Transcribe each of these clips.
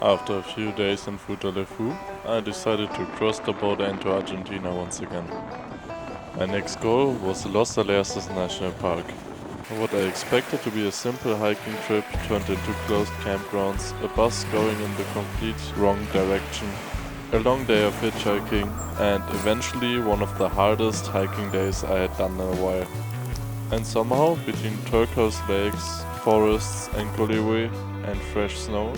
After a few days in Futaleufú, I decided to cross the border into Argentina once again. My next goal was Los Alerces National Park. What I expected to be a simple hiking trip turned into closed campgrounds, a bus going in the complete wrong direction, a long day of hitchhiking, and eventually one of the hardest hiking days I had done in a while. And somehow, between turquoise lakes, forests and Colihue and fresh snow,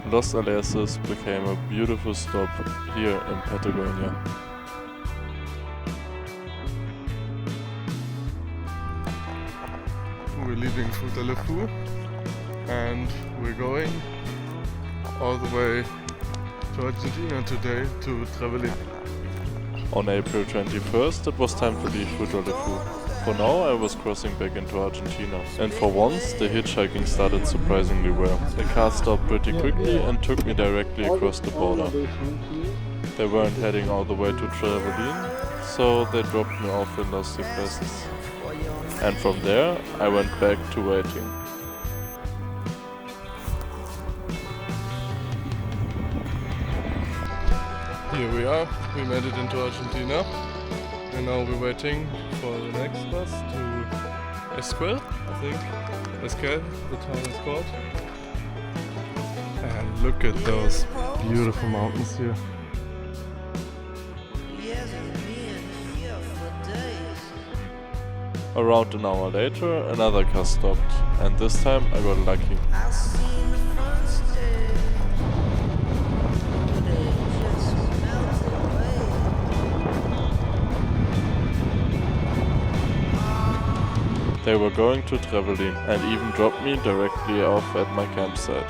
Los Alerces became a beautiful stop here in Patagonia. We're leaving Futaleufú and we're going all the way to Argentina today to Trevelin. On April 21st it was time to leave Futaleufú. For now I was crossing back into Argentina, and for once the hitchhiking started surprisingly well. The car stopped pretty quickly and took me directly across the border. They weren't heading all the way to Trevelin, so they dropped me off in Los Alerces. And from there I went back to waiting. Here we are, we made it into Argentina. And now we're waiting for the next bus to Esquel, I think. Esquel, the town is called. And look at those beautiful mountains here. Around an hour later, another car stopped, and this time I got lucky. They were going to Trevelin and even dropped me directly off at my campsite.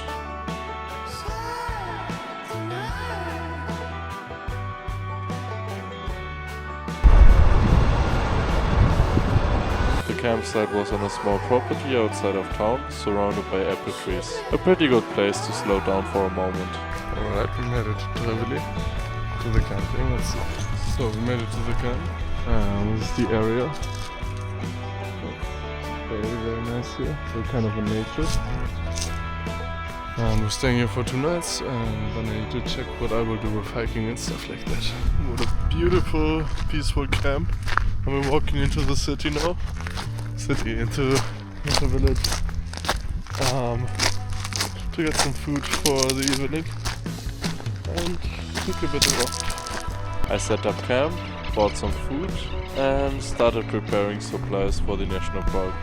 The campsite was on a small property outside of town, surrounded by apple trees. A pretty good place to slow down for a moment. Alright, we made it to Trevelin, to the camping, let's see. So we made it to the camp, and this is the area. Very nice here, so kind of a nature. And we're staying here for 2 nights, and then I need to check what I will do with hiking and stuff like that. What a beautiful, peaceful camp. And we're walking into the city now. Into the village. To get some food for the evening. And took a bit of walk. I set up camp, bought some food, and started preparing supplies for the national park.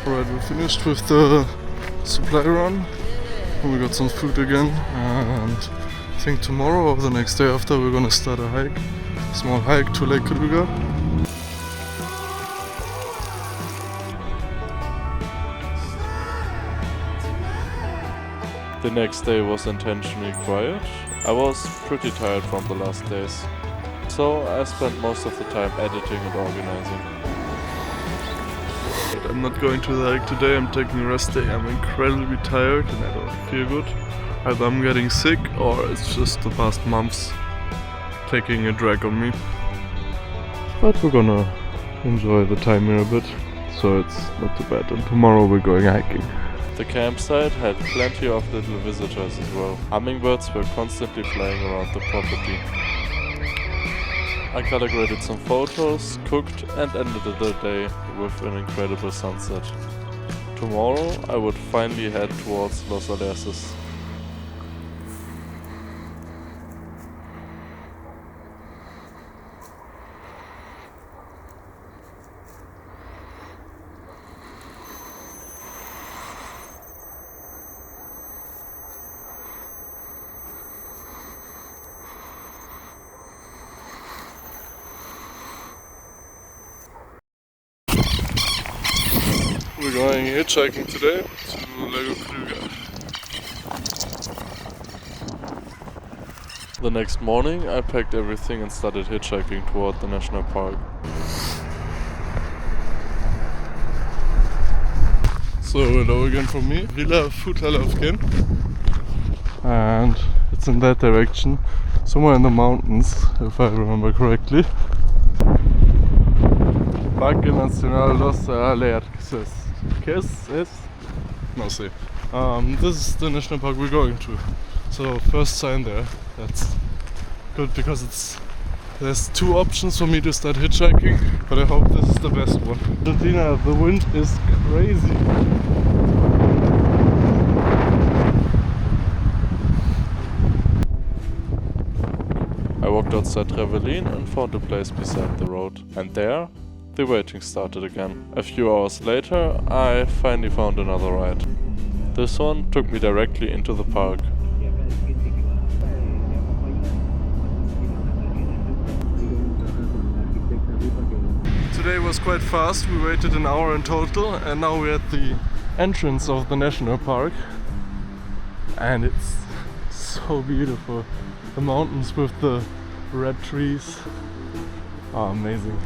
Alright, we finished with the supply run. We got some food again, and I think tomorrow or the next day after we're gonna start a hike. Small hike to Lake Kruger. The next day was intentionally quiet. I was pretty tired from the last days, so I spent most of the time editing and organizing. But I'm not going to the hike today, I'm taking a rest day. I'm incredibly tired and I don't feel good. Either I'm getting sick or it's just the past months taking a drag on me. But we're gonna enjoy the time here a bit, so it's not too bad. And tomorrow we're going hiking. The campsite had plenty of little visitors as well. Hummingbirds were constantly flying around the property. I calibrated some photos, cooked and ended the day with an incredible sunset. Tomorrow I would finally head towards Los Alerces. We're going hitchhiking today to Lago Kruger. The next morning I packed everything and started hitchhiking toward the national park. So hello again from me, Lago Futalaufquen, and it's in that direction, somewhere in the mountains, if I remember correctly. Parque Nacional Los Alerces. No, see. This is the national park we're going to. So first sign there. That's good because there's two options for me to start hitchhiking, but I hope this is the best one. Argentina, the wind is crazy. I walked outside Trevelin and found a place beside the road. And there, the waiting started again. A few hours later, I finally found another ride. This one took me directly into the park. Today was quite fast, we waited an hour in total, and now we're at the entrance of the national park. And it's so beautiful. The mountains with the red trees are amazing.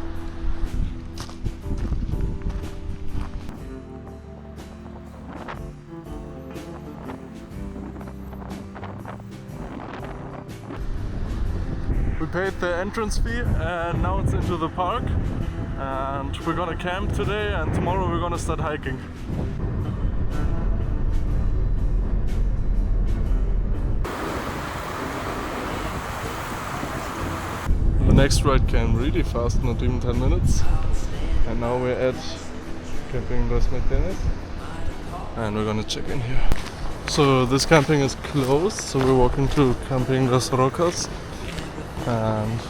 We paid the entrance fee and now it's into the park, and we're gonna camp today, and tomorrow we're gonna start hiking. The next ride came really fast, not even 10 minutes. And now we're at camping Los Alerces and we're gonna check in here. So this camping is closed, so we're walking to camping Las Rocas and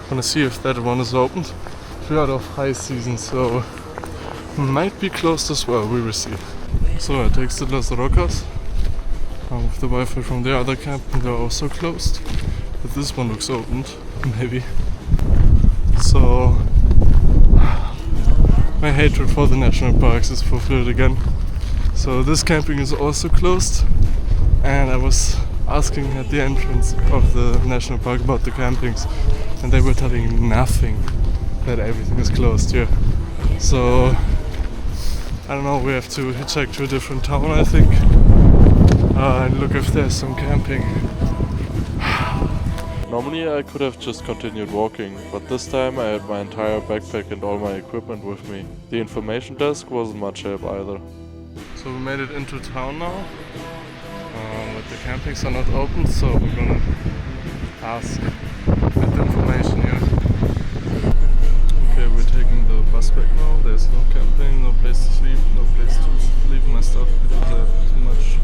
gonna see if that one is opened. We're out of high season, so might be closed as well, we will see. So I texted Las Rocas with the Wi-Fi from the other camp, and they're also closed. But this one looks opened, maybe. So my hatred for the national parks is fulfilled again. So this camping is also closed, and I was asking at the entrance of the national park about the campings, and they were telling nothing, that everything is closed here. So I don't know, we have to hitchhike to a different town, I think, and look if there's some camping. Normally I could have just continued walking, but this time I had my entire backpack and all my equipment with me. The information desk wasn't much help either. So we made it into town now, but the campings are not open, so we're gonna ask at the information here. Okay, we're taking the bus back now. There's no camping, no place to sleep, no place to leave my stuff because I have too much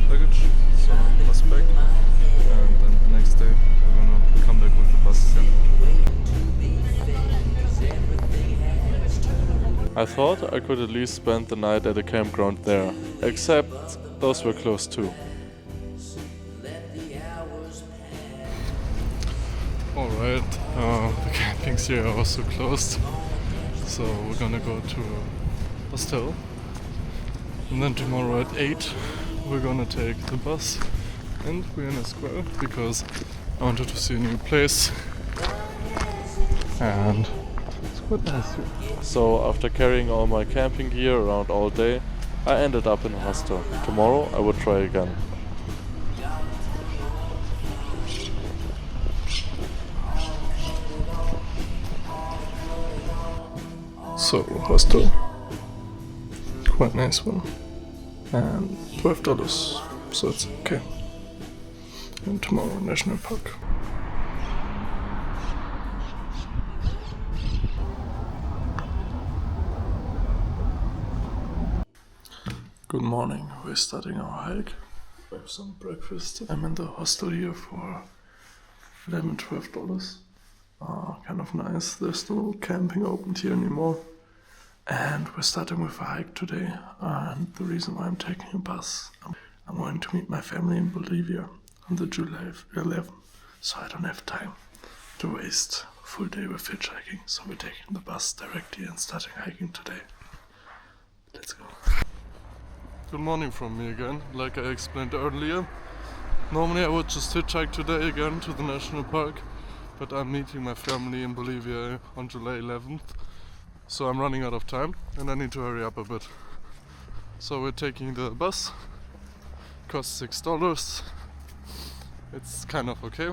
luggage. So bus back, and then the next day we're gonna come back with the bus again. I thought I could at least spend the night at a campground there, except those were closed too. Alright, the campings here are also closed, so we're gonna go to a hostel, and then tomorrow at 8 we're gonna take the bus, and we're in Esquel because I wanted to see a new place, and it's quite nice here. So after carrying all my camping gear around all day, I ended up in a hostel. Tomorrow I would try again. So, hostel, quite nice one, and $12, so it's okay. And tomorrow, national park. Good morning, we're starting our hike. We have some breakfast. I'm in the hostel here for $11-12. Kind of nice, there's no camping opened here anymore. And we're starting with a hike today, and the reason why I'm taking a bus, I'm going to meet my family in Bolivia on the July 11th, so I don't have time to waste a full day with hitchhiking, so we're taking the bus directly and starting hiking today. Let's go. Good morning from me again, like I explained earlier. Normally I would just hitchhike today again to the national park, but I'm meeting my family in Bolivia on July 11th. So I'm running out of time and I need to hurry up a bit. So we're taking the bus. Costs $6. It's kind of okay,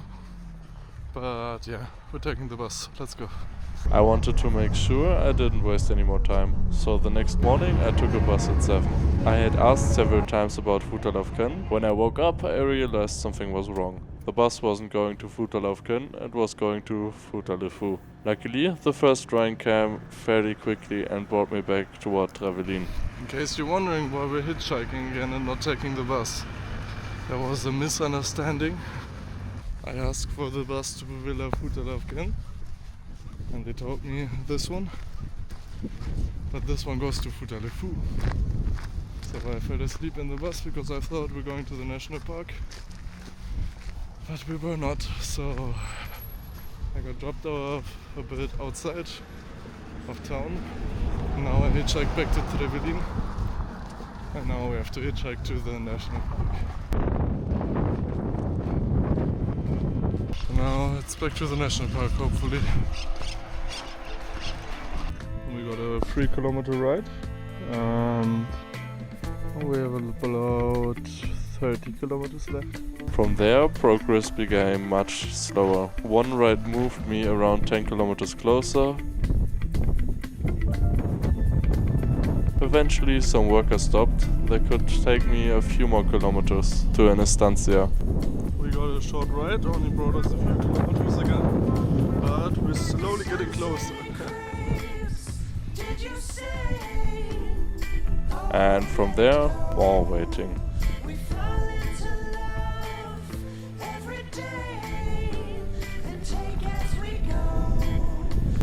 but yeah, we're taking the bus. Let's go. I wanted to make sure I didn't waste any more time, so the next morning I took a bus at 7. I had asked several times about Futaleufquen. When I woke up, I realized something was wrong. The bus wasn't going to Futaleufquen, it was going to Futaleufú. Luckily, the first train came fairly quickly and brought me back toward Trevelin. In case you're wondering why we're hitchhiking again and not taking the bus, there was a misunderstanding. I asked for the bus to Villa Futaleufquen and they told me this one, but this one goes to Futaleufú. So I fell asleep in the bus because I thought we're going to the national park, but we were not, so I got dropped off a bit outside of town. Now I hitchhike back to Trevelin, and now we have to hitchhike to the national park. So now it's back to the national park, hopefully. We got a 3-kilometer ride, and we have about 30 kilometers left. From there, progress became much slower. One ride moved me around 10 kilometers closer. Eventually, some workers stopped. They could take me a few more kilometers to an estancia. We got a short ride, only brought us a few kilometers again, but we're slowly getting closer. And from there, more waiting.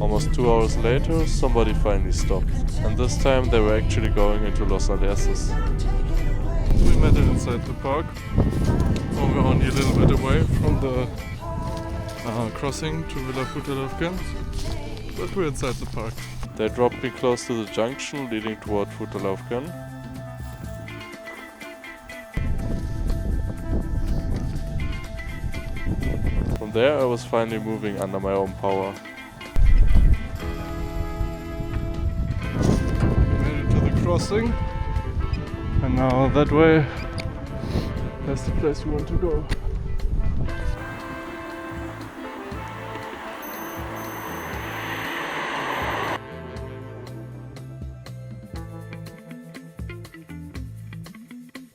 Almost 2 hours later, somebody finally stopped. And this time they were actually going into Los Alerces. We met it inside the park. Oh, we're only a little bit away from the crossing to Villa Futalaufquen, but we're inside the park. They dropped me close to the junction leading toward Futaleufquen. From there I was finally moving under my own power. Crossing, and now that way that's the place we want to go.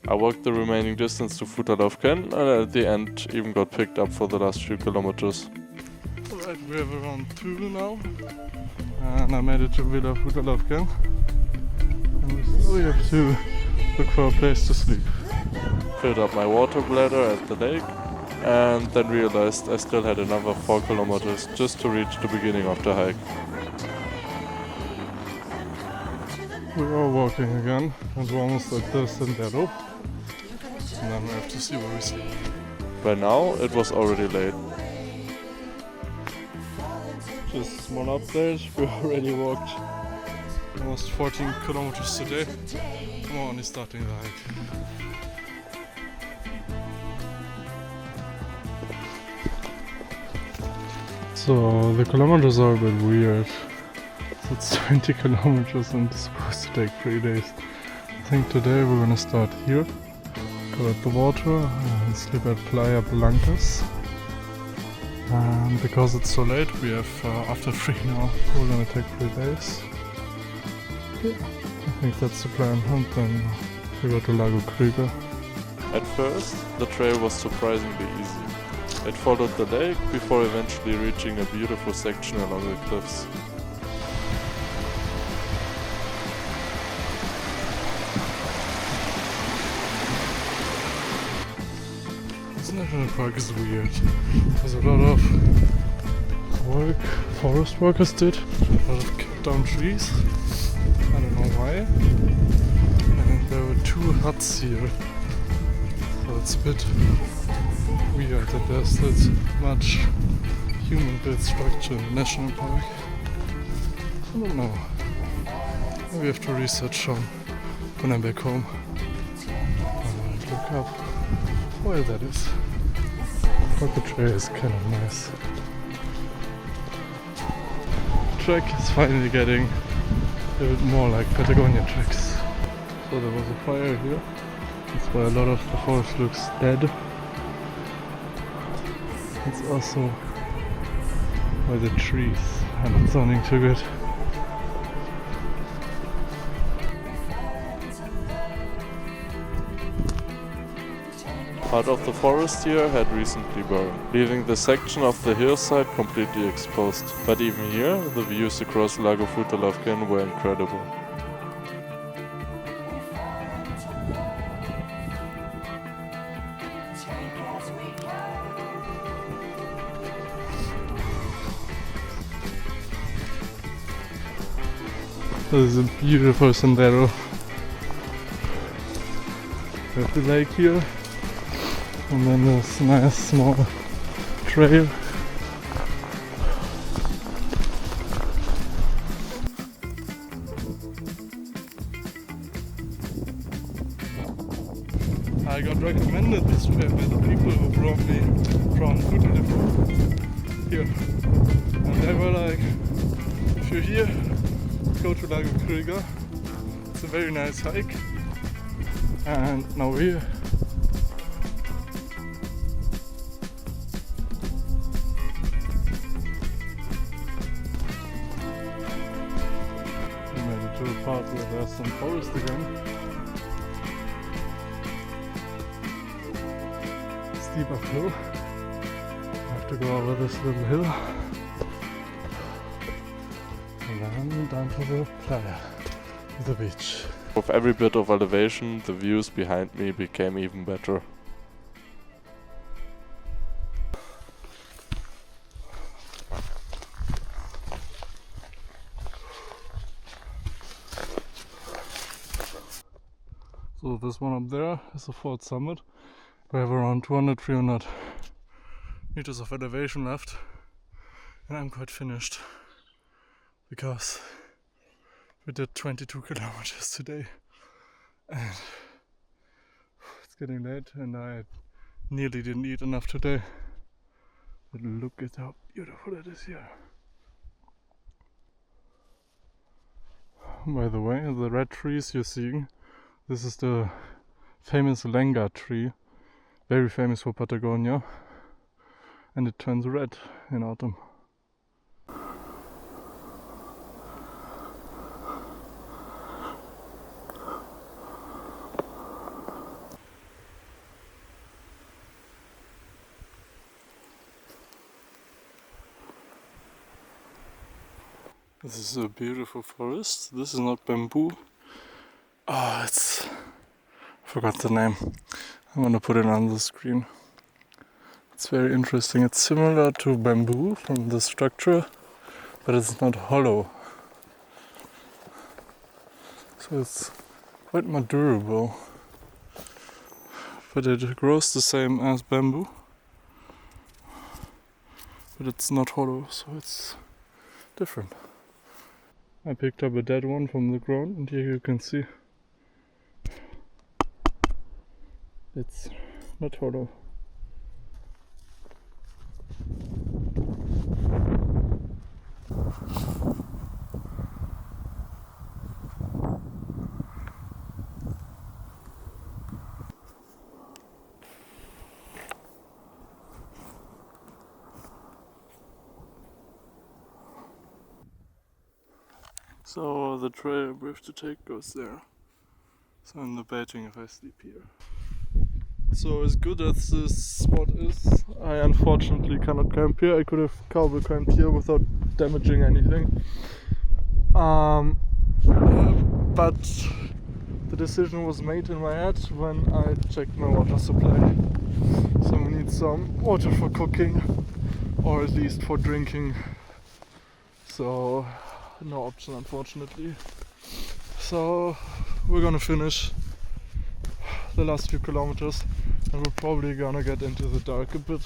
I walked the remaining distance to Futaleufquen and at the end even got picked up for the last few kilometers. Alright, we have around 2 now, and I made it to Villa Futaleufquen. We have to look for a place to sleep. Filled up my water bladder at the lake and then realized I still had another 4 kilometers just to reach the beginning of the hike. We are walking again, and we're almost at the sendero. And then we have to see where we sleep. By now it was already late. Just a small update, we already walked almost 14 kilometers today. I'm only starting the hike. So the kilometers are a bit weird. So it's 20 kilometers and it's supposed to take 3 days. I think today we're gonna start here, go at the water and sleep at Playa Blancas. And because it's so late, we have after 3 now, we're gonna take 3 days. Yeah, I think that's the plan, and then we go to Lago Kruger. At first, the trail was surprisingly easy. It followed the lake before eventually reaching a beautiful section along the cliffs. This national park is weird. There's a lot of work forest workers did, a lot of cut down trees. I don't know why. And there were 2 huts here. So it's a bit weird that there's this much human-built structure in the national park. I don't know. Maybe I have to research on when I'm back home. And look up why that is. But the trail is kind of nice. The track is finally getting a bit more like Patagonia tracks. So there was a fire here. That's why a lot of the forest looks dead. It's also by the trees are not sounding too good. Part of the forest here had recently burned, leaving the section of the hillside completely exposed. But even here, the views across Lago Futalaufquen were incredible. This is a beautiful sendero. We have the lake here, and then this nice small trail. I got recommended this trail by the people who brought me from Futaleufú here, and they were like, if you're here, go to Lago Kruger. It's a very nice hike. And now we're here. We made it to a part where there's some forest again. Steep uphill. I have to go over this little hill. And then down to the playa, the beach. With every bit of elevation, the views behind me became even better. So this one up there is the fourth summit. We have around 200-300 meters of elevation left, and I'm quite finished because we did 22 kilometers today, and it's getting late and I nearly didn't eat enough today. But look at how beautiful it is here. By the way, the red trees you're seeing, this is the famous lenga tree, very famous for Patagonia, and it turns red in autumn. This is a beautiful forest. This is not bamboo. Oh, I forgot the name. I'm gonna put it on the screen. It's very interesting. It's similar to bamboo from the structure, but it's not hollow. So it's quite more durable. But it grows the same as bamboo. But it's not hollow, so it's different. I picked up a dead one from the ground, and here you can see it's not hollow. So the trail we have to take goes there. So I'm debating if I sleep here. So as good as this spot is, I unfortunately cannot camp here. I could have cowboy camped here without damaging anything. But the decision was made in my head when I checked my water supply. So we need some water for cooking, or at least for drinking. So no option, unfortunately. So we're gonna finish the last few kilometers, and we're probably gonna get into the dark a bit.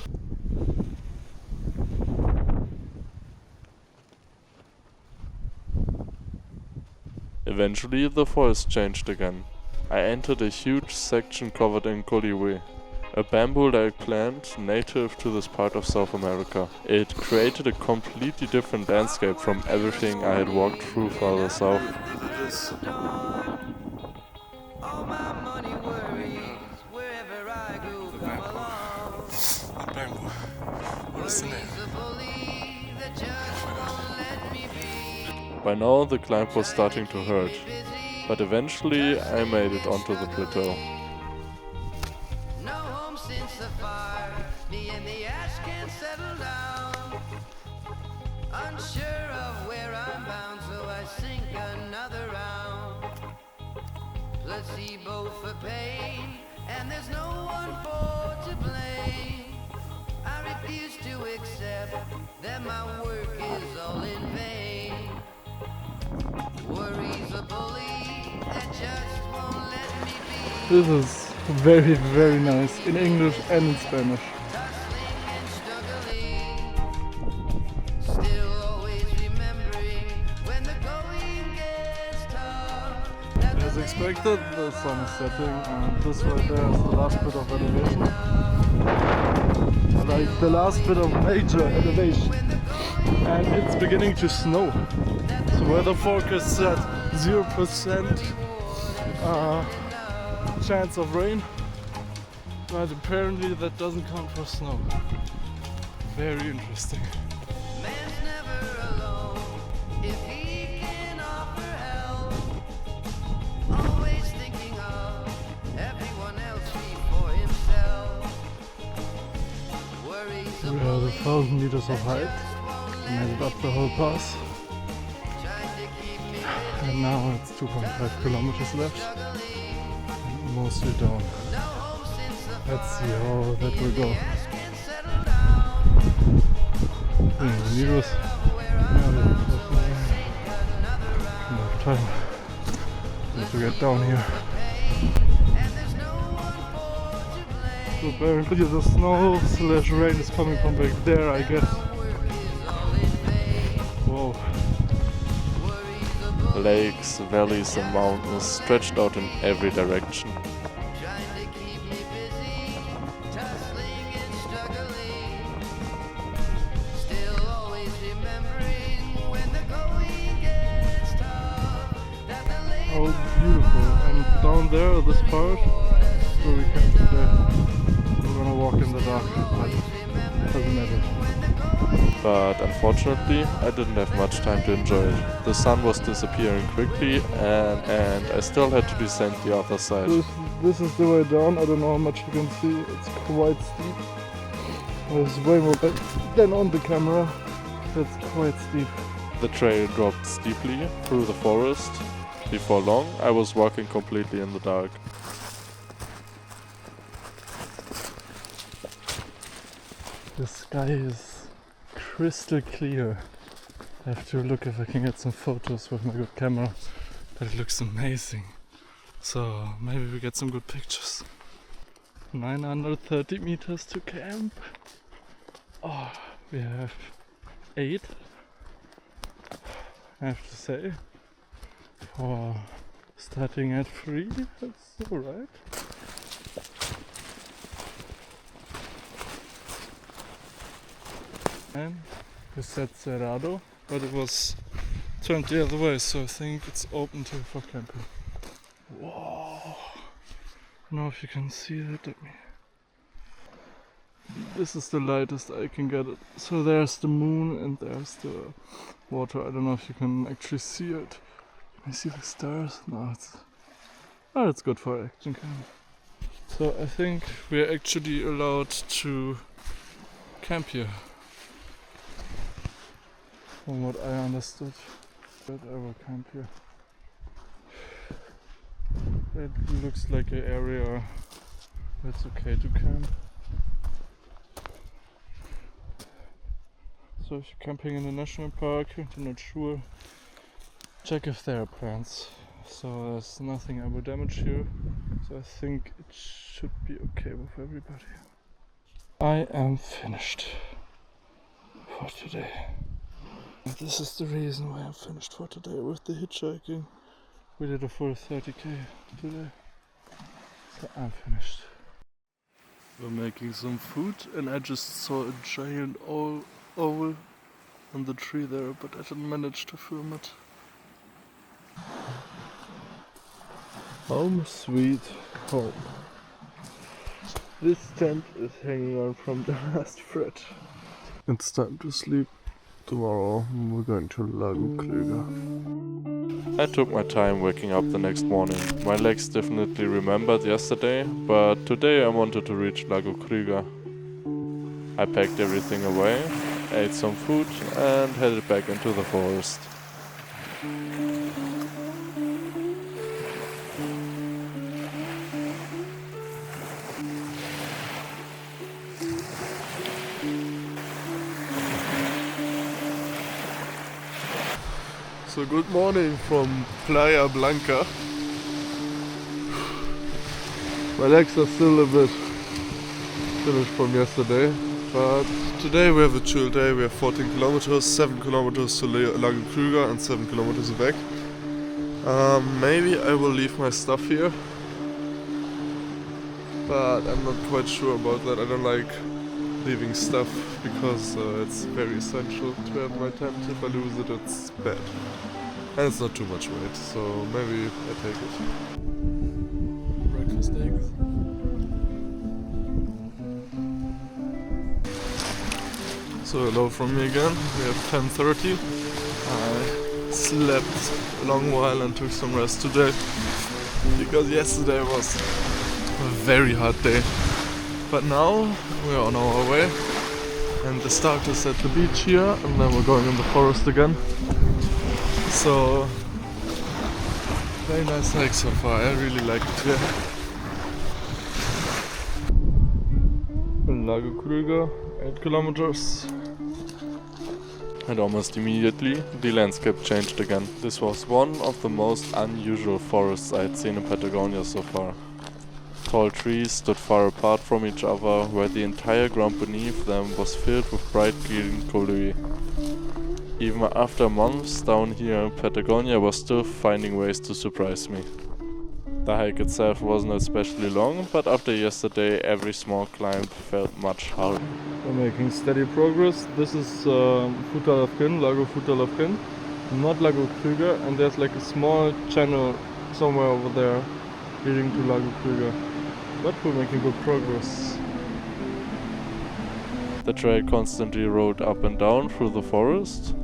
Eventually the forest changed again. I entered a huge section covered in Colihue, a bamboo-like plant native to this part of South America. It created a completely different landscape from everything I had walked through farther south. By now the climb was starting to hurt, but eventually I made it onto the plateau. No home since the fire, me and the ash can't settle down. Unsure of where I'm bound, so I sink another round. Placebo for pain, and there's no one for to blame. I refuse to accept that my work is all in vain. Worry's a bully that just won't let me be. This is very, very nice in English and in Spanish. Tussling and struggling, still always remembering when the going gets tough. As expected, the sun is setting, and this right there is the last bit of elevation. Like the last bit of major elevation. And it's beginning to snow. So weather forecast said 0% chance of rain, but apparently that doesn't count for snow. Very interesting. Man's never alone if he can offer help. Always thinking of everyone else before himself. Worries a We are bully 1,000 meters of height. Made it up the whole pass. trying to keep me And now it's 2.5 kilometers left. And mostly down. no home since the Let's see how that will go. ash can't settle down. Meters. Where I'm sink another round. Enough time. Need to get down here. And there's no one for to blame. So apparently the snow/rain is coming from back there, I guess. Whoa. Lakes, valleys and mountains stretched out in every direction. Trying to keep me busy, tussling and struggling. Still always remembering when the going gets tough. That the lake Oh, beautiful. And down there, this part, where we came today, we're gonna walk in the dark, but it doesn't matter. But unfortunately, I didn't have much time to enjoy it. The sun was disappearing quickly and I still had to descend the other side. This is the way down. I don't know how much you can see. It's quite steep. There's way more than on the camera. It's quite steep. The trail dropped steeply through the forest. Before long, I was walking completely in the dark. The sky is crystal clear. I have to look if I can get some photos with my good camera, but it looks amazing. So maybe we get some good pictures. 930 meters to camp. Oh, we have 8. I have to say, for starting at 3, that's alright. And we said cerrado, but it was turned the other way, so I think it's open for camping. Whoa! I don't know if you can see that at me. This is the lightest I can get it. So there's the moon and there's the water. I don't know if you can actually see it. Can you see the stars? No, it's good for action camp. So I think we're actually allowed to camp here. From what I understood, that I will camp here. It looks like an area where it's okay to camp. So if you're camping in the national park and you're not sure, check if there are plants. So there's nothing I will damage here. So I think it should be okay with everybody. I am finished for today. This is the reason why I'm finished for today with the hitchhiking. We did a full 30k today. So I'm finished. We're making some food and I just saw a giant owl on the tree there, but I didn't manage to film it. Home sweet home. This tent is hanging on from the last thread. It's time to sleep. Tomorrow we're going to Lago Kruger. I took my time waking up the next morning. My legs definitely remembered yesterday, but today I wanted to reach Lago Kruger. I packed everything away, ate some food and headed back into the forest. So good morning from Playa Blanca. My legs are still a bit finished from yesterday, but today we have a chill day. We have 14 kilometers, 7 kilometers to Lago Kruger and 7 kilometers back. Maybe I will leave my stuff here, but I'm not quite sure about that. I don't like leaving stuff because it's very essential to have my tent. If I lose it, it's bad. And it's not too much weight, so maybe I take it. Breakfast eggs. So hello from me again. We have 10:30. I slept a long while and took some rest today because yesterday was a very hard day. But now we're on our way, and the start is at the beach here, and then we're going in the forest again. So very nice hike so far. I really like it here. Lago Kruger, 8 kilometers. And almost immediately, the landscape changed again. This was one of the most unusual forests I had seen in Patagonia so far. Tall trees stood far apart from each other, where the entire ground beneath them was filled with bright green Colihue. Even after months down here, Patagonia was still finding ways to surprise me. The hike itself wasn't especially long, but after yesterday every small climb felt much harder. We're making steady progress. This is Futaleufquen, Lago Futalaufquen, not Lago Kruger, and there's like a small channel somewhere over there leading to Lago Kruger. But we're making good progress. The trail constantly rolled up and down through the forest.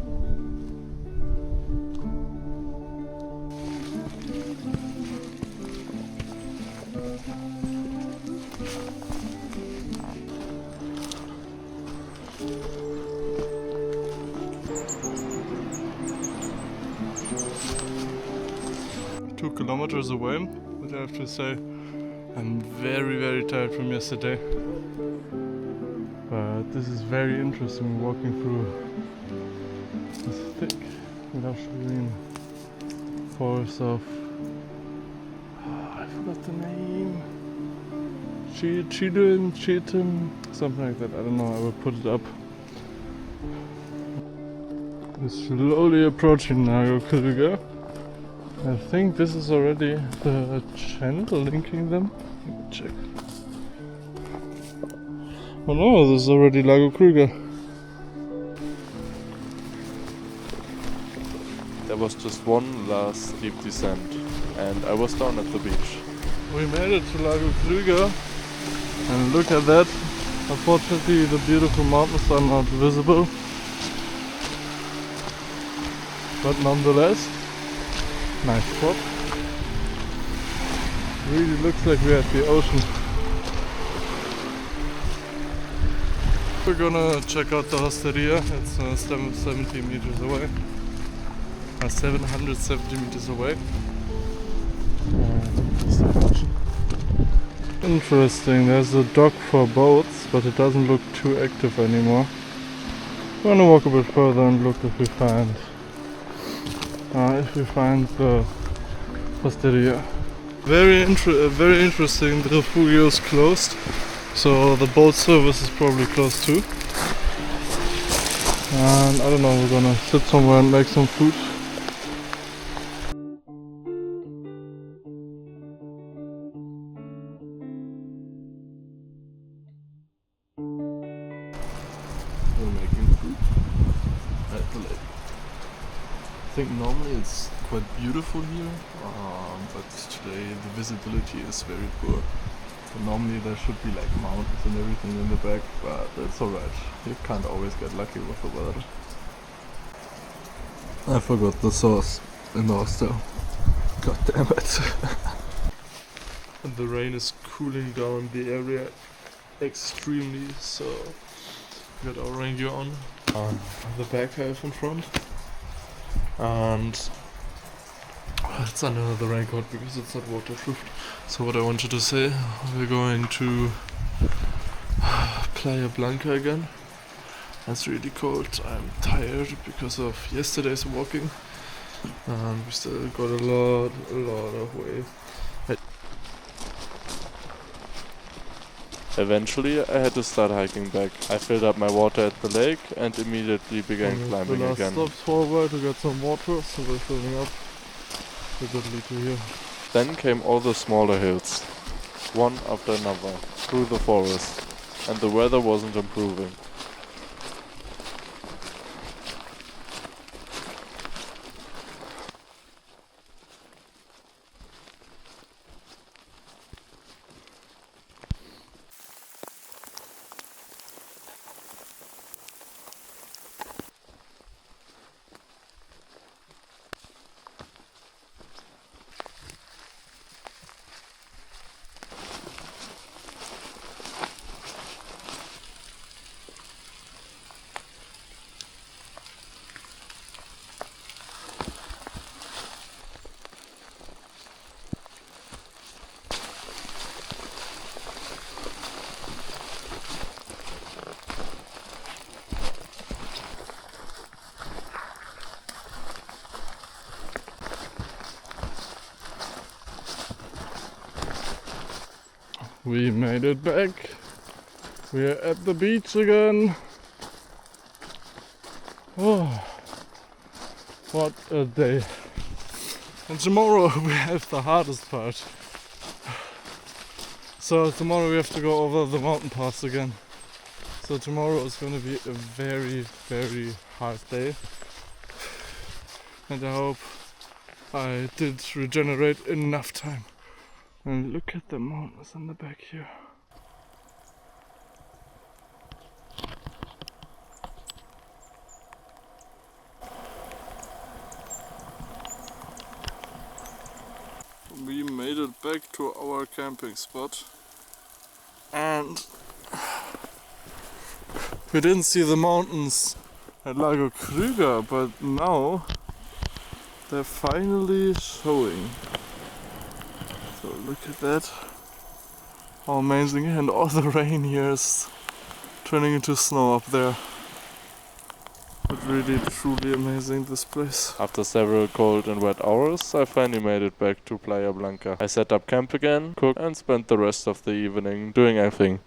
2 kilometers away, but I have to say I'm very tired from yesterday. But this is very interesting, walking through this thick, lush green forest of... I forgot the name. Cheatham, something like that. I don't know, I will put it up. We're slowly approaching Lago Kruger. I think this is already the channel linking them. Let me check. Oh no, this is already Lago Kruger. There was just one last steep descent, and I was down at the beach. We made it to Lago Kruger, and look at that. Unfortunately, the beautiful mountains are not visible, but nonetheless, nice spot. Really looks like we're at the ocean. We're gonna check out the hosteria. It's 70 meters away. 770 meters away. Interesting, there's a dock for boats, but it doesn't look too active anymore. We're gonna walk a bit further and look if we find the hosteria. Very interesting, the Trevelin is closed, so the boat service is probably closed too. And I don't know, we're gonna sit somewhere and make some food. We're making food at the lake. I think normally it's quite beautiful here, but today the visibility is very poor. Normally there should be like mountains and everything in the back, but that's alright. You can't always get lucky with the weather. I forgot the sauce in the hostel. God damn it. And the rain is cooling down the area extremely, so we got our rain gear on. The back half in front. And it's under the raincoat because it's not waterproof. So what I wanted to say, we're going to Playa Blanca again. It's really cold. I'm tired because of yesterday's walking. And we still got a lot of way. Eventually, I had to start hiking back. I filled up my water at the lake and immediately began climbing the last again. stops forward to get some water, so we're filling up. We got lead to here. Then came all the smaller hills, one after another, through the forest, and the weather wasn't improving. We made it back. We're at the beach again. Oh, what a day. And tomorrow we have the hardest part. So tomorrow we have to go over the mountain pass again. So tomorrow is going to be a very, very hard day. And I hope I did regenerate enough time. And look at the mountains in the back here. We made it back to our camping spot. And we didn't see the mountains at Lago Kruger, but now they're finally showing. So look at that, how amazing, and all the rain here is turning into snow up there. But really truly amazing, this place. After several cold and wet hours, I finally made it back to Playa Blanca. I set up camp again, cooked and spent the rest of the evening doing everything.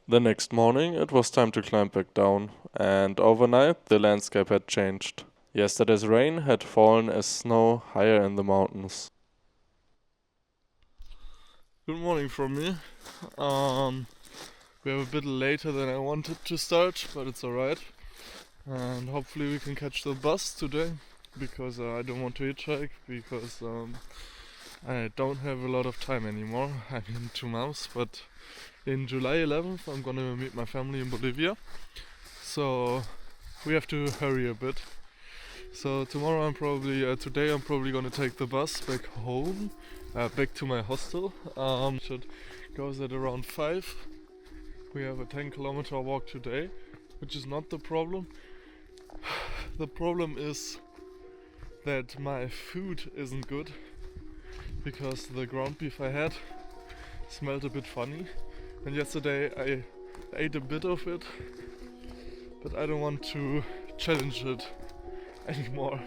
The next morning it was time to climb back down, and overnight the landscape had changed. Yesterday's rain had fallen as snow higher in the mountains. Good morning from me. We're a bit later than I wanted to start, but it's alright. And hopefully we can catch the bus today, because I don't want to hitchhike, because I don't have a lot of time anymore. I mean 2 months, but in July 11th I'm gonna meet my family in Bolivia. So we have to hurry a bit. So today I'm probably gonna take the bus back home. Back to my hostel. It goes at around 5. We have a 10-kilometer walk today, which is not the problem. The problem is that my food isn't good, because the ground beef I had smelled a bit funny, and yesterday I ate a bit of it, but I don't want to challenge it anymore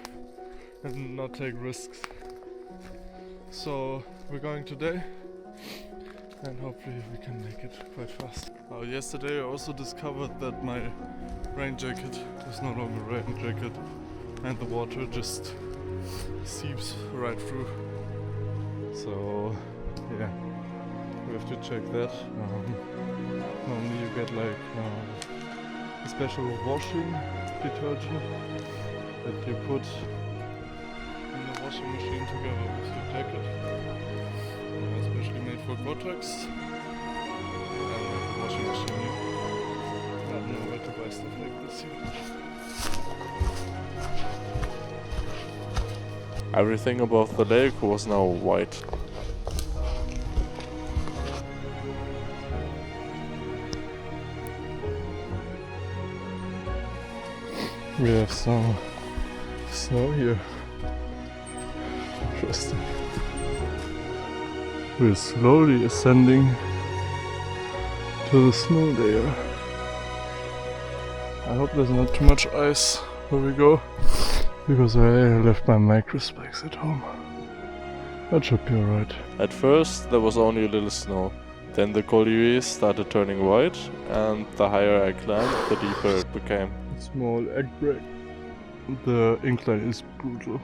and not take risks. So we're going today, and hopefully we can make it quite fast. Yesterday I also discovered that my rain jacket is no longer a rain jacket, and the water just seeps right through. So yeah, we have to check that. Normally you get like a special washing detergent that you put in the washing machine together with your jacket, especially made for Gore-Tex. buy stuff like this here. Everything above the lake was now white. We have some snow here. Interesting. We're slowly ascending to the snow layer. I hope there's not too much ice where we go, because I left my micro spikes at home. That should be alright. At first there was only a little snow. Then the Colihue started turning white, and the higher I climbed, the deeper it became. Small egg break. The incline is brutal.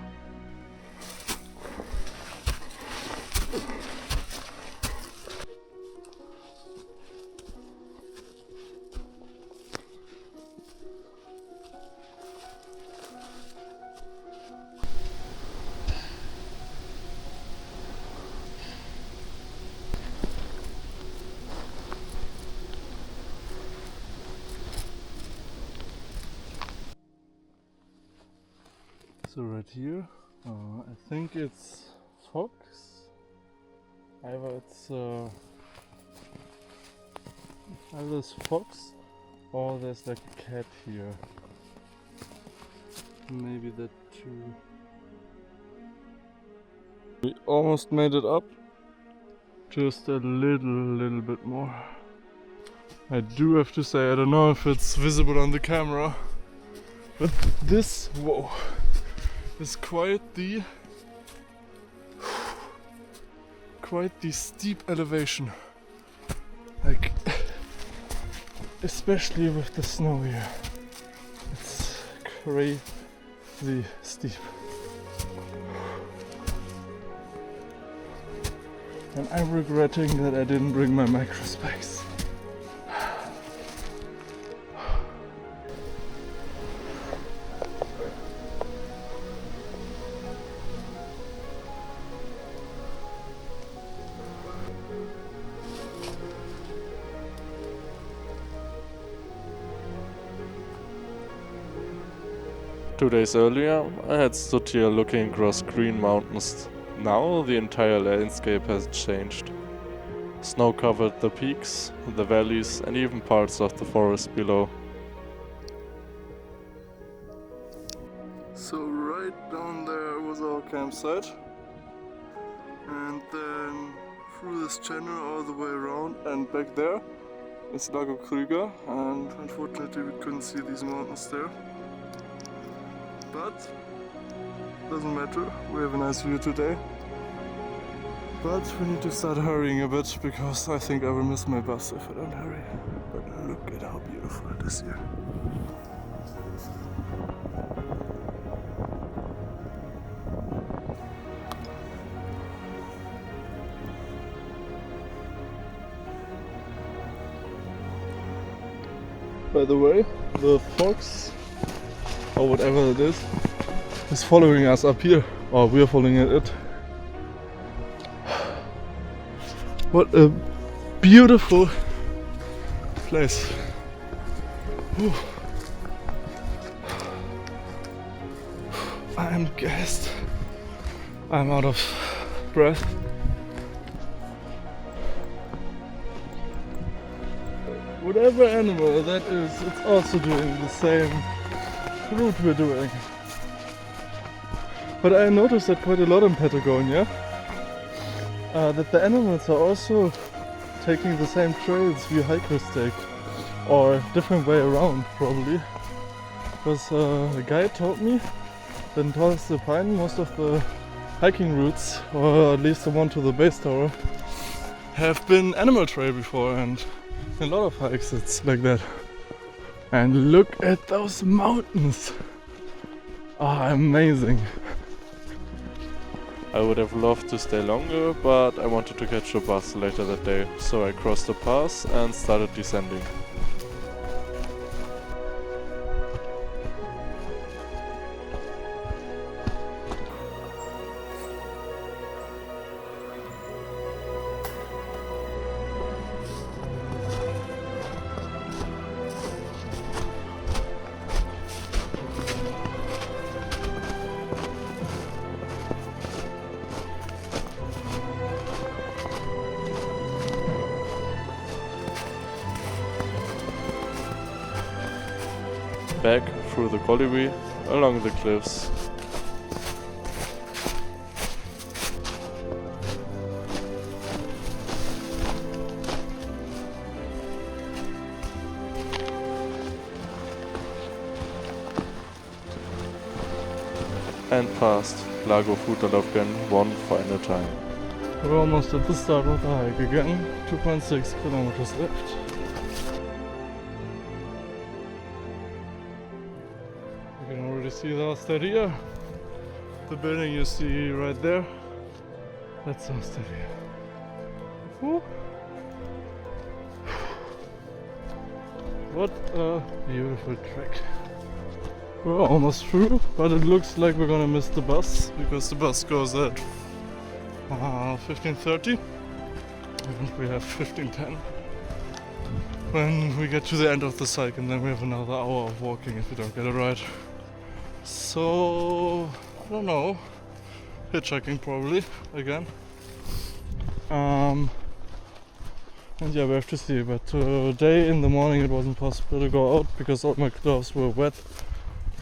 So right here, I think it's fox. Either it's fox, or there's like a cat here. Maybe that too. We almost made it up. Just a little bit more. I do have to say, I don't know if it's visible on the camera, but this, whoa, is quite the steep elevation. Like, especially with the snow here. It's crazy steep. And I'm regretting that I didn't bring my micro spikes. Two days earlier, I had stood here looking across green mountains. Now the entire landscape has changed. Snow covered the peaks, the valleys, and even parts of the forest below. So right down there was our campsite, and then through this channel all the way around and back there is Lago Kruger, and unfortunately we couldn't see these mountains there. But doesn't matter, we have a nice view today. But we need to start hurrying a bit, because I think I will miss my bus if I don't hurry. But look at how beautiful it is here. By the way, the fox, or whatever it is following us up here, or we are following it. What a beautiful place. Whew. I'm gassed. I'm out of breath. Whatever animal that is, it's also doing the same route we're doing. But I noticed that quite a lot in Patagonia, that the animals are also taking the same trails we hikers take, or different way around probably. Because a guide told me that in Torres del Paine most of the hiking routes, or at least the one to the base tower, have been animal trail before, and a lot of hikes it's like that. And look at those mountains! Ah, amazing! I would have loved to stay longer, but I wanted to catch a bus later that day, so I crossed the pass and started descending. back through the Colihue, along the cliffs, and past Lago Futalaufquen one final time. We're almost at the start of the hike again, 2.6 kilometers left. You can already see the Osteria. The building you see right there, that's the Osteria. Woo. What a beautiful trek. We're almost through, but it looks like we're gonna miss the bus because the bus goes at 15:30 and we have 15:10 when we get to the end of the cycle, and then we have another hour of walking if we don't get it right. So I don't know, hitchhiking probably again. And yeah, we have to see, but today in the morning it wasn't possible to go out because all my clothes were wet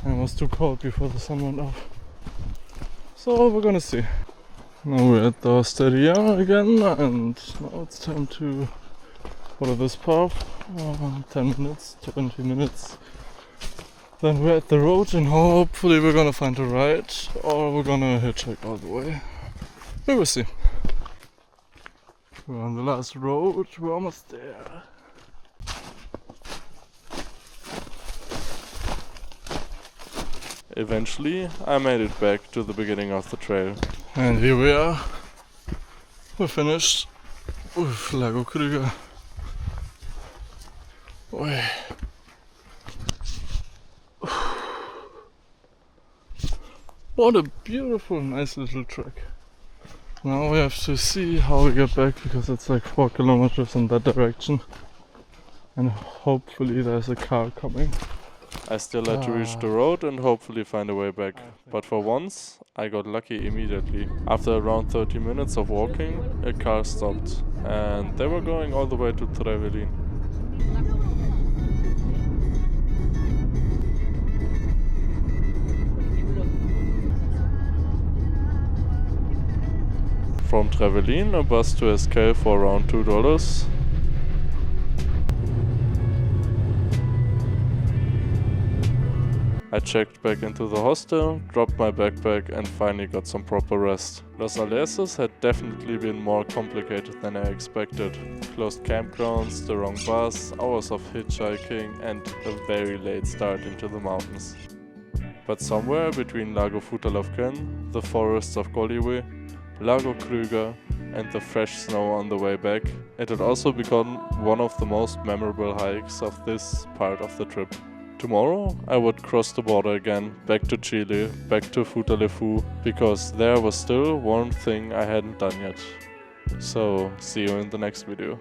and it was too cold before the sun went off. So we're gonna see. Now we're at the Osteria again, and now it's time to follow this path. 10 minutes, 20 minutes. Then we're at the road, and hopefully we're gonna find a ride, or we're gonna hitchhike all the way. We will see. We're on the last road, we're almost there. Eventually, I made it back to the beginning of the trail. And here we are. We're finished with Lago Kruger. Oi. What a beautiful, nice little trek. Now we have to see how we get back because it's like 4 kilometers in that direction. And hopefully there's a car coming. I still had to reach the road and hopefully find a way back. But for once, I got lucky immediately. After around 30 minutes of walking, a car stopped. And they were going all the way to Trevelin. From Trevelin, a bus to Esquel for around $2. I checked back into the hostel, dropped my backpack and finally got some proper rest. Los Alerces had definitely been more complicated than I expected. Closed campgrounds, the wrong bus, hours of hitchhiking and a very late start into the mountains. But somewhere between Lago Futalaufquen, the forests of Colihue, Lago Kruger and the fresh snow on the way back, it had also become one of the most memorable hikes of this part of the trip. Tomorrow I would cross the border again, back to Chile, back to Futaleufú, because there was still one thing I hadn't done yet. So, see you in the next video.